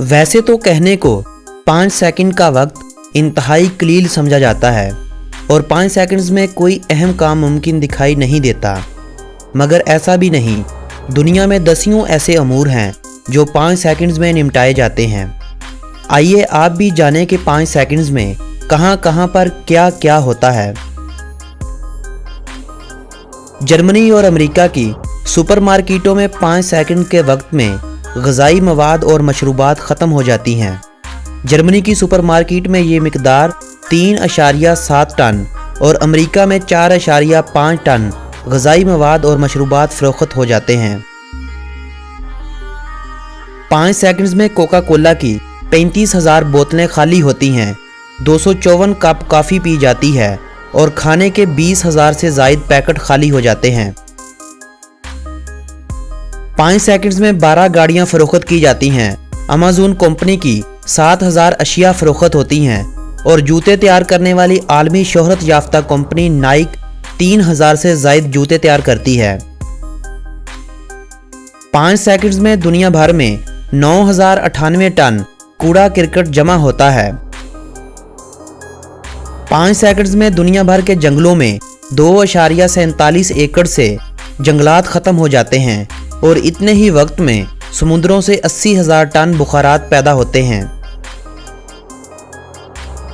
वैसे तो कहने को 5 सेकंड का वक्त इंतहाई कलील समझा जाता है और 5 सेकंड्स में कोई अहम काम मुमकिन दिखाई नहीं देता, मगर ऐसा भी नहीं। दुनिया में दसियों ऐसे अमूर हैं जो 5 सेकंड्स में निपटाए जाते हैं। आइए आप भी जानें कि 5 सेकंड्स में कहां कहां पर क्या क्या होता है। जर्मनी और अमेरिका की सुपरमार्केटों में 5 सेकंड के वक्त में ग़िज़ाई मवाद और मशरूबात ख़त्म हो जाती हैं। जर्मनी की सुपरमार्केट में ये मिक़दार 3.7 टन और अमेरिका में 4.5 टन ग़िज़ाई मवाद और मशरूबात फ़रोख्त हो जाते हैं। 5 सेकंड्स में कोका कोला की 35,000 बोतलें खाली होती हैं, 254 कप कॉफ़ी पी जाती है और खाने के 20,000 से ज़ायद पैकेट खाली हो जाते हैं। 5 सेकंड्स में 12 गाड़ियां फ़रोख्त की जाती हैं। अमेज़न कंपनी की 7,000 अशिया फ़रोख्त होती हैं और जूते तैयार करने वाली आलमी शोहरत याफ्ता कंपनी नाइक 3,000 से ज़ायद जूते तैयार करती है। 5 सेकंड्स में दुनिया भर में 9,098 टन कूड़ा करकट जमा होता है। 5 सेकंड्स में दुनिया भर के जंगलों में 2.47 एकड़ से जंगलात ख़त्म हो जाते हैं और इतने ही वक्त में समुद्रों से 80,000 टन बुखारात पैदा होते हैं।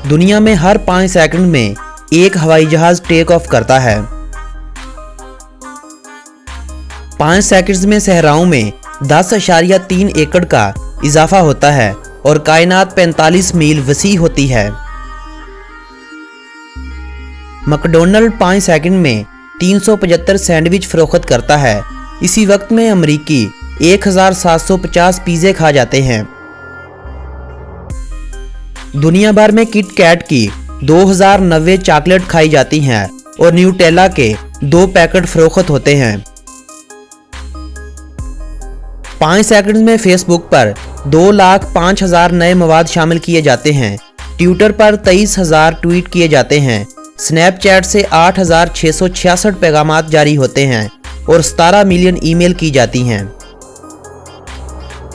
दुनिया में हर 5 सेकंड में एक हवाई जहाज टेक ऑफ करता है। 5 सेकंड्स में सहराओं में 10.3 एकड़ का इजाफा होता है और कायनात 45 मील वसी होती है। मैकडॉनल्ड 5 सेकंड में 375 सैंडविच फ़रोख्त करता है। इसी वक्त में अमरीकी 1,750 पिज़्ज़े खा जाते हैं। दुनिया भर में किट कैट की 2,090 चॉकलेट खाई जाती हैं और न्यूटेला के 2 पैकेट फ़रोख्त होते हैं। 5 सेकंड में फेसबुक पर 2,05,000 नए मवाद शामिल किए जाते हैं। ट्विटर पर 23,000 ट्वीट किए जाते हैं। स्नैपचैट से 8,666 पैगामात जारी होते हैं और 17 मिलियन ईमेल की जाती हैं।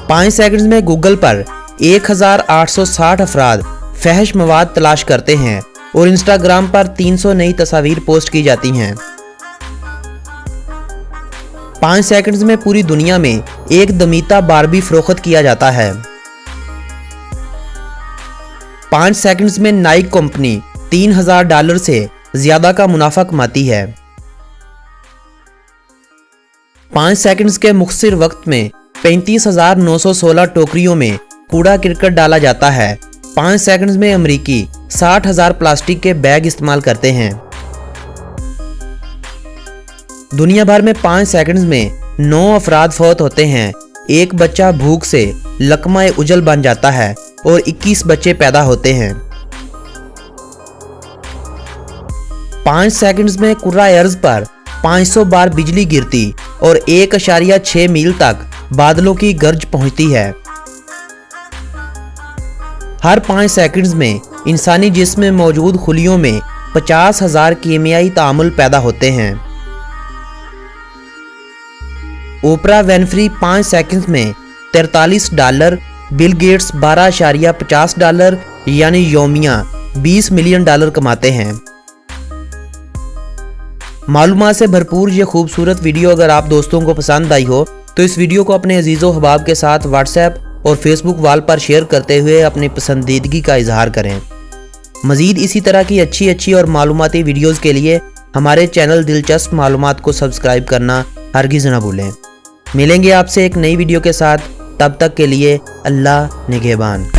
5 सेकंड्स में गूगल पर 1,860 अफराद फहश मवाद तलाश करते हैं और इंस्टाग्राम पर 300 नई तस्वीर पोस्ट की जाती हैं। 5 सेकंड्स में पूरी दुनिया में एक दमीता बारबी फ़रोख्त किया जाता है। 5 सेकंड्स में नाइक कंपनी $3,000 से ज़्यादा का मुनाफा कमाती है। 5 सेकंड्स के मुख्तसर वक्त में 35,916 टोकरियों में कूड़ा करकट डाला जाता है। 5 सेकंड्स में अमरीकी 60,000 प्लास्टिक के बैग इस्तेमाल करते हैं। दुनिया भर में 5 सेकंड्स में 9 अफराद फौत होते हैं। एक बच्चा भूख से लकमाए उजल बन जाता है और 21 बच्चे पैदा होते हैं। 5 सेकंड्स में कुर्रा अर्ज़ पर 500 बार बिजली गिरती और 1.6 मील तक बादलों की गर्ज पहुंचती है। हर 5 सेकंड्स में इंसानी जिस्म में मौजूद खुलियों में 50,000 कीमियाई तामुल पैदा होते हैं। ओपरा विनफ्री 5 सेकंड्स में $43, बिल गेट्स $12.50 यानी यौमिया $20 मिलियन कमाते हैं। मालूमात से भरपूर ये खूबसूरत वीडियो अगर आप दोस्तों को पसंद आई हो तो इस वीडियो को अपने अजीज़ो हबाब के साथ व्हाट्सएप और फेसबुक वाल पर शेयर करते हुए अपनी पसंदीदगी का इजहार करें। मज़ीद इसी तरह की अच्छी और मालूमाती वीडियोज़ के लिए हमारे चैनल दिलचस्प मालूमात को सब्सक्राइब करना हरगिज़ न भूलें। मिलेंगे आपसे एक नई वीडियो के साथ, तब तक के लिए अल्लाह निगहबान।